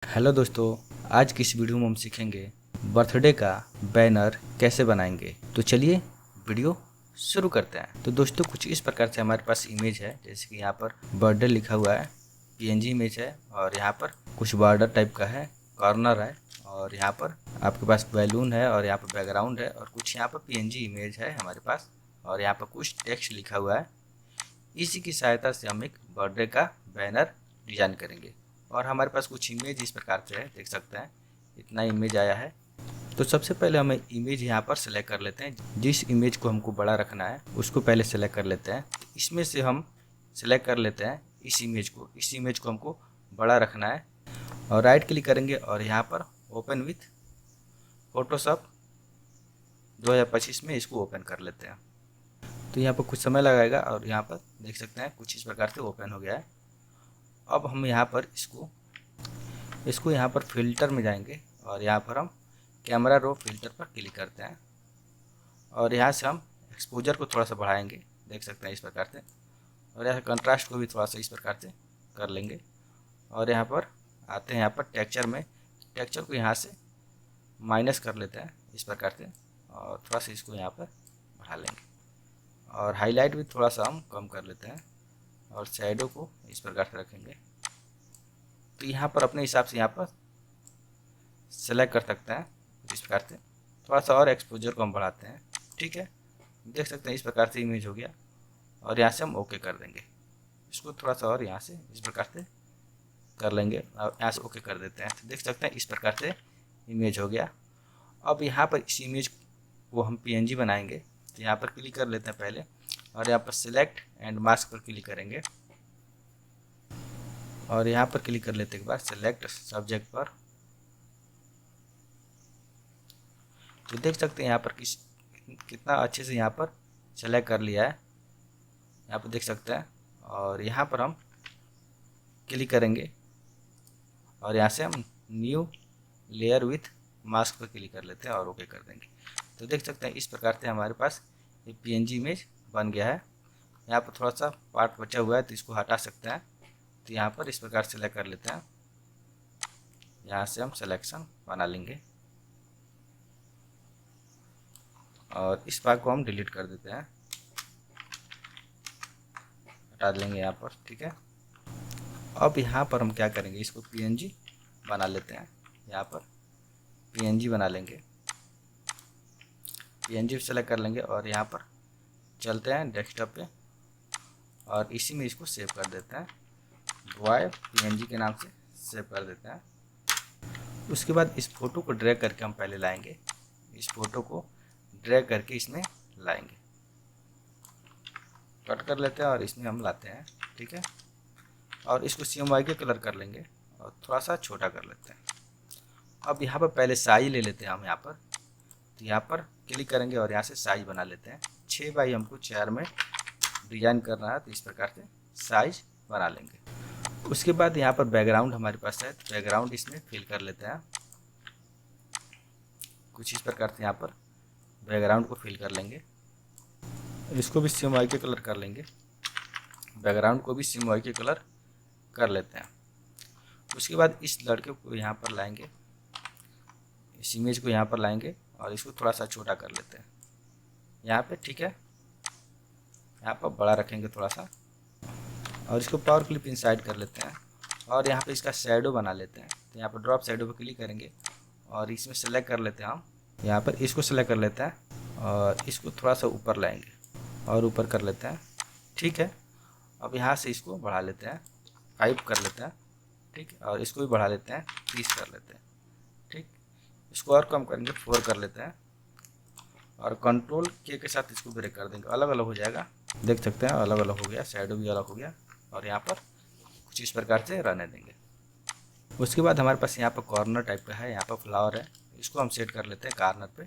Hello दोस्तों, आज की इस वीडियो में हम सीखेंगे बर्थडे का बैनर कैसे बनाएंगे। तो चलिए वीडियो शुरू करते हैं। तो दोस्तों कुछ इस प्रकार से हमारे पास इमेज है, जैसे कि यहाँ पर बर्थडे लिखा हुआ है, पीएनजी इमेज है और यहाँ पर कुछ बॉर्डर टाइप का है, कॉर्नर है और यहाँ पर आपके पास बैलून है और यहाँ पर बैकग्राउंड है और कुछ यहाँ पर पीएनजी इमेज है हमारे पास और यहाँ पर कुछ टेक्स्ट लिखा हुआ है। इसी की सहायता से हम एक बर्थडे का बैनर डिजाइन करेंगे और हमारे पास कुछ इमेज इस प्रकार से है, देख सकते हैं इतना इमेज आया है। तो सबसे पहले हम इमेज यहाँ पर सेलेक्ट कर लेते हैं। जिस इमेज को हमको बड़ा रखना है उसको पहले सेलेक्ट कर लेते हैं। इसमें से हम सेलेक्ट कर लेते हैं इस इमेज को हमको बड़ा रखना है और राइट क्लिक करेंगे और यहाँ पर ओपन विथ फोटोशॉप 2025 में इसको ओपन कर लेते हैं। तो यहाँ पर कुछ समय लगाएगा और यहाँ पर देख सकते हैं कुछ इस प्रकार से ओपन हो गया है। अब हम यहाँ पर इसको यहाँ पर फिल्टर में जाएंगे और यहाँ पर हम कैमरा रो फिल्टर पर क्लिक करते हैं और यहाँ से हम एक्सपोजर को थोड़ा सा बढ़ाएंगे, देख सकते हैं इस प्रकार से, और यहाँ कंट्रास्ट को भी थोड़ा सा इस प्रकार से कर लेंगे और यहाँ पर आते हैं। यहाँ पर टेक्सचर को यहाँ से माइनस कर लेते हैं इस प्रकार से और थोड़ा सा इसको यहाँ पर बढ़ा लेंगे और हाईलाइट भी थोड़ा सा हम कम कर लेते हैं और शैडो को इस प्रकार से रखेंगे। तो यहाँ पर अपने हिसाब से यहाँ पर सेलेक्ट कर सकते हैं इस प्रकार से। थोड़ा सा और एक्सपोजर को हम बढ़ाते हैं, ठीक है, देख सकते हैं इस प्रकार से इमेज हो गया और यहाँ से हम ओके कर देंगे। इसको थोड़ा सा और यहाँ से इस प्रकार से कर लेंगे और यहाँ से ओके कर देते हैं। तो देख सकते हैं इस प्रकार से इमेज हो गया। अब यहाँ पर इस इमेज को हम पीएनजी बनाएंगे, तो यहाँ पर क्लिक कर लेते हैं पहले और यहाँ पर सिलेक्ट एंड मास्क पर क्लिक करेंगे और यहाँ पर क्लिक कर लेते एक बार सिलेक्ट सब्जेक्ट पर। तो देख सकते हैं यहाँ पर कितना अच्छे से यहाँ पर सेलेक्ट कर लिया है, यहाँ पर देख सकते हैं। और यहाँ पर हम क्लिक करेंगे और यहाँ से हम न्यू लेयर विथ मास्क पर क्लिक कर लेते हैं और ओके कर देंगे। तो देख सकते हैं इस प्रकार से हमारे पास ये पीएनजी इमेज बन गया है। यहाँ पर थोड़ा सा पार्ट बचा हुआ है तो इसको हटा सकते हैं। तो यहाँ पर इस प्रकार सेलेक्ट कर लेते हैं, यहाँ से हम सिलेक्शन बना लेंगे और इस भाग को हम डिलीट कर देते हैं, हटा लेंगे यहाँ पर, ठीक है। अब यहाँ पर हम क्या करेंगे, इसको पीएनजी बना लेते हैं। यहाँ पर पीएनजी बना लेंगे, पीएनजी सेलेक्ट कर लेंगे और यहाँ पर चलते हैं डेस्कटॉप पे और इसी में इसको सेव कर देते हैं, बॉय पीएनजी के नाम से सेव कर देते हैं। उसके बाद इस फोटो को ड्रैग करके हम पहले लाएंगे, इस फोटो को ड्रैग करके इसमें लाएंगे, कट कर लेते हैं और इसमें हम लाते हैं, ठीक है। और इसको CMYK के कलर कर लेंगे और थोड़ा सा छोटा कर लेते हैं। अब यहाँ पर पहले साइज ले लेते हैं हम यहाँ पर। तो यहाँ पर क्लिक करेंगे और यहाँ से साइज बना लेते हैं। 6 बाई हमको 4 में डिजाइन करना है, तो इस प्रकार से साइज बना लेंगे। उसके बाद यहाँ पर बैकग्राउंड हमारे पास है, तो बैकग्राउंड इसमें फिल कर लेते हैं कुछ इस प्रकार से। यहाँ पर बैकग्राउंड को फिल कर लेंगे, इसको भी CMYK कलर कर लेंगे, बैकग्राउंड को भी CMYK कलर कर लेते हैं। उसके बाद इस लड़के को यहाँ पर लाएंगे, इस इमेज को यहाँ पर लाएंगे और इसको थोड़ा सा छोटा कर लेते हैं यहाँ पे, ठीक है। यहाँ पर बड़ा रखेंगे थोड़ा सा और इसको पावर क्लिप इनसाइड कर लेते हैं और यहाँ पे इसका शैडो बना लेते हैं। तो यहाँ पर ड्रॉप शैडो पर क्लिक करेंगे और इसमें सेलेक्ट कर लेते हैं हम, यहाँ पर इसको सेलेक्ट कर लेते हैं और इसको थोड़ा सा ऊपर लाएंगे और ऊपर कर लेते हैं, ठीक है। अब यहाँ से इसको बढ़ा लेते हैं, 5 कर लेते हैं, ठीक, और इसको भी बढ़ा लेते हैं, 30 कर लेते हैं, ठीक। इसको और कम करेंगे, 4 कर लेते हैं और कंट्रोल के साथ इसको ब्रेक कर देंगे, अलग अलग हो जाएगा, देख सकते हैं अलग अलग हो गया, शैडो भी अलग हो गया और यहाँ पर कुछ इस प्रकार से रहने देंगे। उसके बाद हमारे पास यहाँ पर कॉर्नर टाइप का है, यहाँ पर फ्लावर है, इसको हम सेट कर लेते हैं कॉर्नर पे,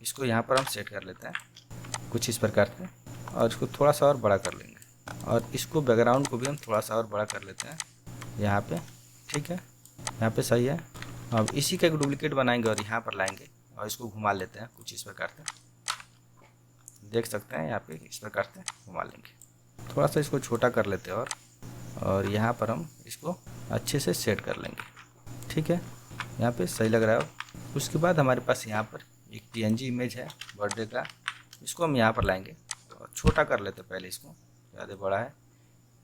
इसको यहाँ पर हम सेट कर लेते हैं कुछ इस प्रकार से और इसको थोड़ा सा और बड़ा कर लेंगे और इसको बैकग्राउंड को भी हम थोड़ा सा और बड़ा कर लेते हैं यहाँ पे, ठीक है, यहाँ पे सही है। अब इसी का एक डुप्लीकेट बनाएंगे और यहाँ पर लाएंगे और इसको घुमा लेते हैं कुछ इस प्रकार से, देख सकते हैं यहाँ पे इस प्रकार से घुमा लेंगे। थोड़ा सा इसको छोटा कर लेते हैं और यहाँ पर हम इसको अच्छे से सेट कर लेंगे। ठीक है, यहाँ पे सही लग रहा है। उसके बाद हमारे पास यहाँ पर एक PNG इमेज है बर्थडे का, इसको हम यहाँ पर लाएंगे और छोटा कर लेते हैं पहले, इसको ज़्यादा बड़ा है,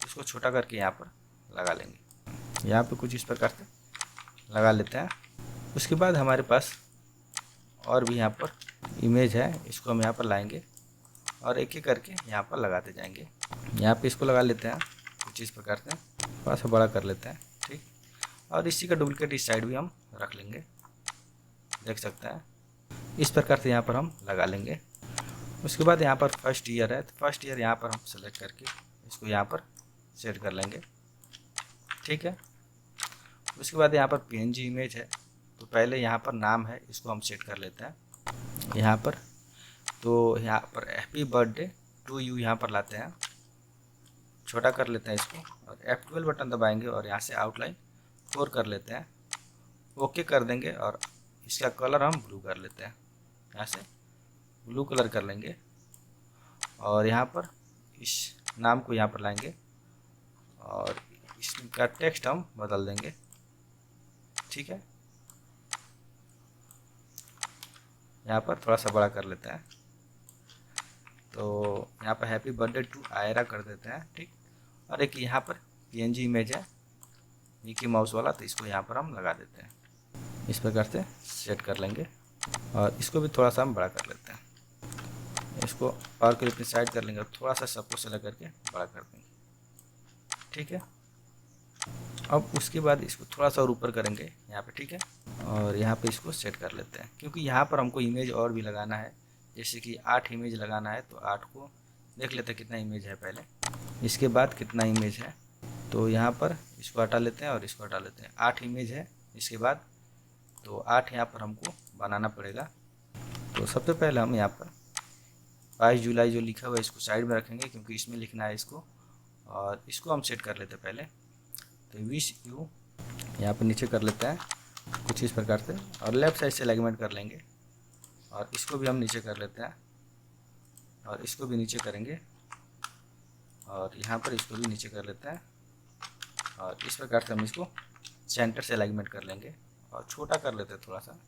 इसको छोटा करके यहाँ पर लगा लेंगे। यहाँ पे कुछ इस प्रकार से लगा लेते हैं। उसके बाद हमारे पास और भी यहाँ पर इमेज है, इसको हम यहाँ पर लाएंगे और एक एक करके यहाँ पर लगाते जाएंगे। यहाँ पे इसको लगा लेते हैं कुछ इस प्रकार से, थोड़ा सा बड़ा कर लेते हैं, ठीक। और इसी का डुप्लीकेट इस साइड भी हम रख लेंगे, देख सकते हैं। इस प्रकार से यहाँ पर हम लगा लेंगे। उसके बाद यहाँ पर फर्स्ट ईयर है, तो फर्स्ट ईयर यहाँ पर हम सेलेक्ट करके इसको यहाँ पर सेट कर लेंगे, ठीक है। उसके बाद यहाँ पर PNG इमेज है, तो पहले यहाँ पर नाम है, इसको हम सेट कर लेते हैं यहाँ पर। तो यहाँ पर हैप्पी बर्थडे टू यू यहाँ पर लाते हैं, छोटा कर लेते हैं इसको और F12 बटन दबाएंगे और यहाँ से आउटलाइन 4 कर लेते हैं, ओके कर देंगे। और इसका कलर हम ब्लू कर लेते हैं, यहाँ से ब्लू कलर कर लेंगे। और यहाँ पर इस नाम को यहाँ पर लाएंगे और इसका टेक्स्ट हम बदल देंगे, ठीक है। यहाँ पर थोड़ा सा बड़ा कर लेते हैं, तो यहाँ पर हैप्पी बर्थडे टू आयरा कर देते हैं, ठीक। और एक यहाँ पर PNG इमेज है मिकी माउस वाला, तो इसको यहाँ पर हम लगा देते हैं, इस प्रकार से सेट कर लेंगे। और इसको भी थोड़ा सा हम बड़ा कर लेते हैं, इसको पावर क्लिप की साइड कर लेंगे और थोड़ा सा सबको सेलेक्ट करके बड़ा कर देंगे, ठीक है। अब उसके बाद इसको थोड़ा सा और ऊपर करेंगे यहाँ पे, ठीक है। और यहाँ पे इसको सेट कर लेते हैं, क्योंकि यहाँ पर हमको इमेज और भी लगाना है, जैसे कि 8 इमेज लगाना है। तो 8 को देख लेते हैं कितना इमेज है पहले, इसके बाद कितना इमेज है। तो यहाँ पर इसको हटा लेते हैं और इसको हटा लेते हैं, 8 इमेज है इसके बाद, तो 8 यहाँ पर हमको बनाना पड़ेगा। तो सबसे पहले हम यहाँ पर 22 जुलाई जो लिखा हुआ है इसको साइड में रखेंगे, क्योंकि इसमें लिखना है इसको। और इसको हम सेट कर लेते हैं पहले, तो विश यू यहाँ पर नीचे कर लेते हैं कुछ इस प्रकार से, और लेफ़्ट साइड से अलाइनमेंट कर लेंगे। और इसको भी हम नीचे कर लेते हैं और इसको भी नीचे करेंगे और यहाँ पर इसको भी नीचे कर लेते हैं। और इस प्रकार से हम इसको सेंटर से अलाइनमेंट कर लेंगे और छोटा कर लेते हैं थोड़ा सा।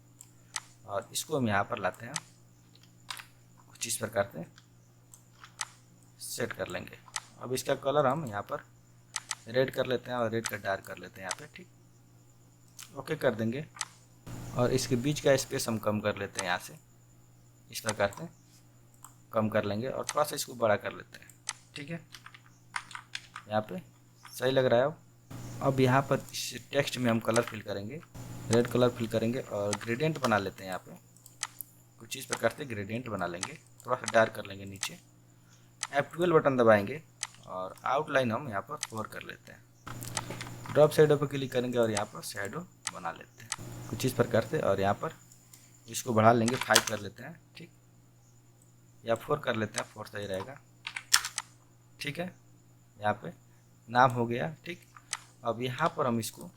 और इसको हम यहाँ पर लाते हैं कुछ इस प्रकार से सेट कर लेंगे। अब इसका कलर हम यहाँ पर रेड कर लेते हैं और रेड का डार्क कर लेते हैं यहाँ पे, ठीक। ओके कर देंगे। और इसके बीच का स्पेस हम कम कर लेते हैं, यहाँ से इस प्रकार से कम कर लेंगे और थोड़ा सा इसको बड़ा कर लेते हैं, ठीक है। यहाँ पे सही लग रहा है। अब यहाँ पर इस टेक्स्ट में हम कलर फिल करेंगे, रेड कलर फिल करेंगे और ग्रेडियंट बना लेते हैं। यहाँ पे कुछ इस प्रकार से ग्रेडियंट बना लेंगे, थोड़ा सा डार्क कर लेंगे नीचे। F12 बटन दबाएंगे और आउटलाइन हम यहाँ पर 4 कर लेते हैं। ड्रॉप शैडो पर क्लिक करेंगे और यहाँ पर शैडो बना लेते हैं कुछ इस प्रकार से। और यहाँ पर इसको बढ़ा लेंगे, 5 कर लेते हैं, ठीक, या 4 कर लेते हैं, 4 सही रहेगा, ठीक है। यहाँ पे नाम हो गया, ठीक। अब यहाँ पर हम इसको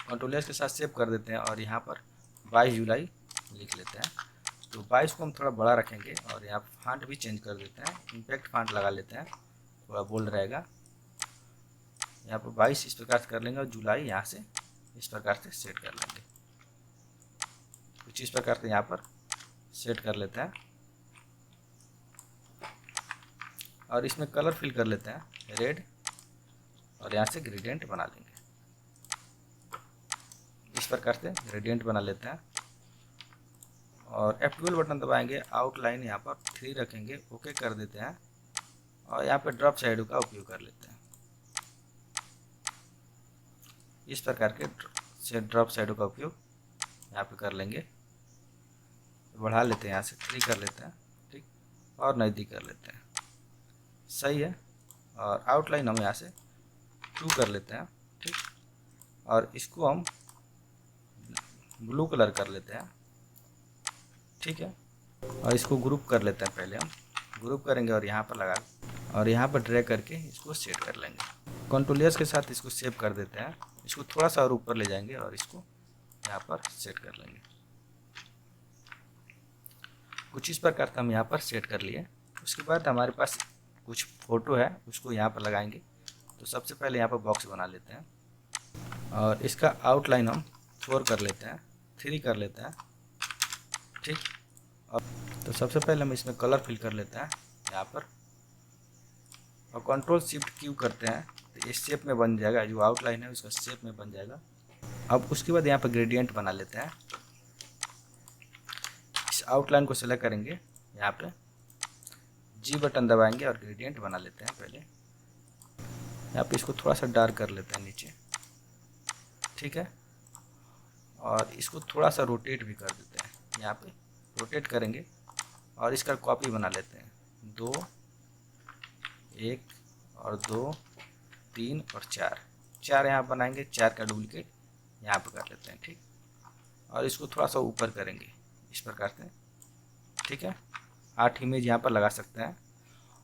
कंट्रोल S के साथ सेव कर देते हैं और यहाँ पर 22 जुलाई लिख लेते हैं। तो 22 को हम थोड़ा बड़ा रखेंगे और यहाँ फॉन्ट भी चेंज कर देते हैं, इम्पैक्ट फॉन्ट लगा लेते हैं, थोड़ा बोल्ड रहेगा। यहाँ पर 22 इस प्रकार से कर लेंगे और जुलाई यहाँ से इस प्रकार से सेट कर लेंगे, कुछ इस प्रकार से यहाँ पर सेट कर लेते हैं। और इसमें कलर फिल कर लेते हैं रेड और यहाँ से ग्रेडियंट बना लेंगे, इस प्रकार से ग्रेडियंट बना लेते हैं। और F12 बटन दबाएंगे, आउटलाइन यहाँ पर 3 रखेंगे, ओके कर देते हैं। और यहाँ पे ड्रॉप शैडो का उपयोग कर लेते हैं, इस प्रकार के से ड्रॉप शैडो का उपयोग यहाँ पे कर लेंगे। बढ़ा लेते हैं, यहाँ से 3 कर लेते हैं, ठीक, और नज़दीक कर लेते हैं, सही है। और आउटलाइन हम यहाँ से 2 कर लेते हैं, ठीक। और इसको हम ब्लू कलर कर लेते हैं, ठीक है। और इसको ग्रुप कर लेते हैं, पहले हम ग्रुप करेंगे और यहाँ पर लगा और यहाँ पर ड्रैग करके इसको सेट कर लेंगे। कंट्रोल S के साथ इसको सेव कर देते हैं, इसको थोड़ा सा और ऊपर ले जाएंगे और इसको यहाँ पर सेट कर लेंगे। कुछ इस प्रकार से हम यहाँ पर सेट कर लिए। उसके बाद हमारे पास कुछ फ़ोटो है, उसको यहाँ पर लगाएंगे। तो सबसे पहले यहाँ पर बॉक्स बना लेते हैं, और इसका आउटलाइन हम 4 कर लेते हैं, 3 कर लेते हैं, ठीक। अब तो सबसे पहले हम इसमें कलर फिल कर लेते हैं यहाँ पर, और कंट्रोल शिफ्ट क्यू करते हैं तो इस शेप में बन जाएगा, जो आउटलाइन है उसका शेप में बन जाएगा। अब उसके बाद यहाँ पर ग्रेडियंट बना लेते हैं। इस आउटलाइन को सेलेक्ट करेंगे, यहाँ पे जी बटन दबाएंगे और ग्रेडियंट बना लेते हैं। पहले यहाँ पे इसको थोड़ा सा डार्क कर लेते हैं नीचे, ठीक है। और इसको थोड़ा सा रोटेट भी कर देते हैं, यहाँ पे रोटेट करेंगे और इसका कॉपी बना लेते हैं। 2, 1 और 2, 3 और 4 यहाँ बनाएंगे, 4 का डुप्लीकेट यहाँ पे कर लेते हैं, ठीक। और इसको थोड़ा सा ऊपर करेंगे इस प्रकार से, ठीक है। 8 इमेज यहाँ पर लगा सकते हैं।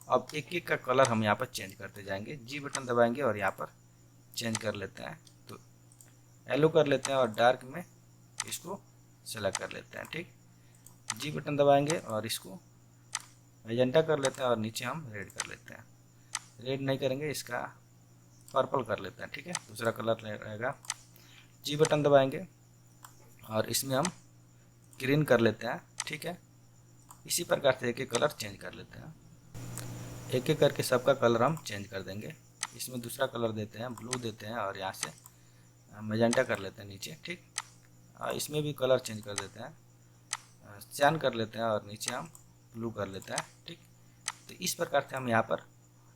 अब एक एक का कलर हम यहाँ पर चेंज करते जाएंगे, जी बटन दबाएंगे और यहाँ पर चेंज कर लेते हैं। तो येलो कर लेते हैं और डार्क में इसको सेलेक्ट कर लेते हैं, ठीक। जी बटन दबाएंगे और इसको मैजेंटा कर लेते हैं और नीचे हम रेड कर लेते हैं। रेड नहीं करेंगे, इसका पर्पल कर लेते हैं, ठीक है। दूसरा कलर रहेगा, जी बटन दबाएंगे और इसमें हम ग्रीन कर लेते हैं, ठीक है। इसी प्रकार से एक एक कलर चेंज कर लेते हैं, एक एक करके सबका कलर हम चेंज कर देंगे। इसमें दूसरा कलर देते हैं, ब्लू देते हैं और यहाँ से मैजेंटा कर लेते हैं नीचे, ठीक। इसमें भी कलर चेंज कर देते हैं, चयन कर लेते हैं और नीचे हम ब्लू कर लेते हैं, ठीक। तो इस प्रकार से हम यहाँ पर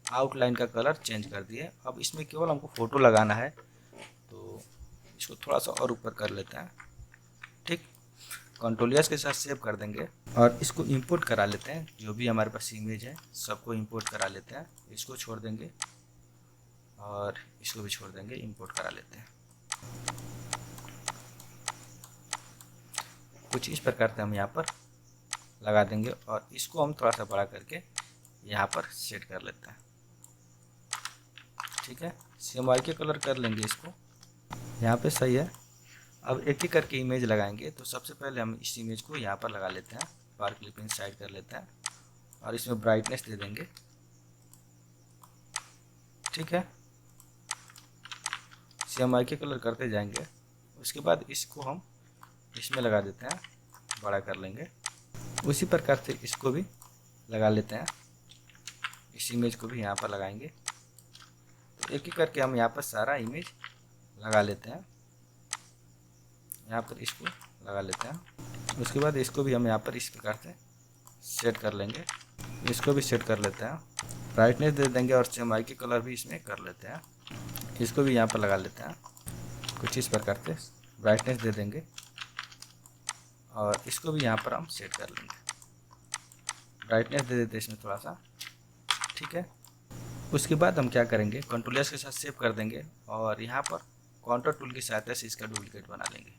आउटलाइन का कलर चेंज कर दिए। अब इसमें केवल हमको फ़ोटो लगाना है, तो इसको थोड़ा सा और ऊपर कर लेते हैं, ठीक। कंट्रोल एस के साथ सेव कर देंगे और इसको इंपोर्ट करा लेते हैं। जो भी हमारे पास इमेज है सबको इंपोर्ट करा लेते हैं। इसको छोड़ देंगे और इसको भी छोड़ देंगे, इंपोर्ट करा लेते हैं। कुछ इस प्रकार से हम यहाँ पर लगा देंगे और इसको हम थोड़ा सा बड़ा करके यहाँ पर सेट कर लेते हैं, ठीक है। CMYK के कलर कर लेंगे इसको, यहाँ पे सही है। अब एक एक करके इमेज लगाएंगे। तो सबसे पहले हम इस इमेज को यहाँ पर लगा लेते हैं, बार क्लिपिंग साइड कर लेते हैं और इसमें ब्राइटनेस दे देंगे, ठीक है। CMYK के कलर करते जाएंगे। उसके बाद इसको हम इसमें लगा देते हैं, बड़ा कर लेंगे। उसी प्रकार से इसको भी लगा लेते हैं, इस इमेज को भी यहाँ पर लगाएंगे। तो एक एक करके हम यहाँ पर सारा इमेज लगा लेते हैं, यहाँ पर इसको लगा लेते हैं। उसके बाद इसको भी हम यहाँ पर इस प्रकार से सेट कर लेंगे, इसको भी सेट कर लेते हैं, ब्राइटनेस दे देंगे और CMYK कलर भी इसमें कर लेते हैं। इसको भी यहाँ पर लगा लेते हैं, कुछ इस प्रकार से ब्राइटनेस दे देंगे और इसको भी यहाँ पर हम सेट कर लेंगे, ब्राइटनेस दे देते हैं इसमें थोड़ा सा, ठीक है। उसके बाद हम क्या करेंगे, कंट्रोल एस के साथ सेव कर देंगे और यहाँ पर काउंटर टूल की सहायता से इसका डुप्लीकेट बना लेंगे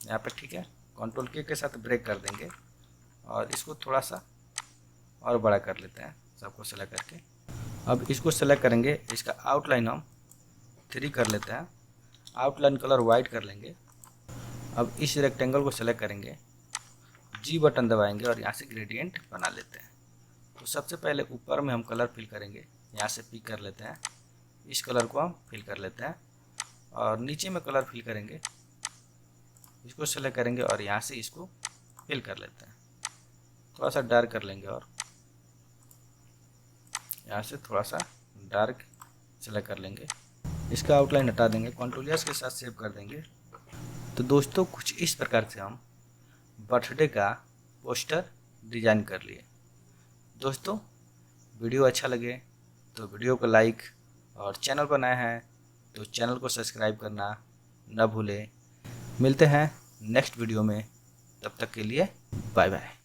यहाँ पर, ठीक है। कंट्रोल के साथ ब्रेक कर देंगे और इसको थोड़ा सा और बड़ा कर लेते हैं, सबको सेलेक्ट करके। अब इसको सेलेक्ट करेंगे, इसका आउटलाइन हम 3 कर लेते हैं, आउटलाइन कलर वाइट कर लेंगे। अब इस रेक्टेंगल को सेलेक्ट करेंगे, जी बटन दबाएंगे और यहाँ से ग्रेडियंट बना लेते हैं। तो सबसे पहले ऊपर में हम कलर फिल करेंगे, यहाँ से पिक कर लेते हैं, इस कलर को हम फिल कर लेते हैं और नीचे में कलर फिल करेंगे, इसको सेलेक्ट करेंगे और यहाँ से इसको फिल कर लेते हैं, थोड़ा सा डार्क कर लेंगे और यहाँ से थोड़ा सा डार्क सेलेक्ट कर लेंगे। इसका आउटलाइन हटा देंगे, कंट्रोल एस के साथ सेव कर देंगे। तो दोस्तों कुछ इस प्रकार से हम बर्थडे का पोस्टर डिजाइन कर लिए। दोस्तों वीडियो अच्छा लगे तो वीडियो को लाइक और चैनल पर नए हैं तो चैनल को सब्सक्राइब करना न भूलें। मिलते हैं नेक्स्ट वीडियो में, तब तक के लिए बाय बाय।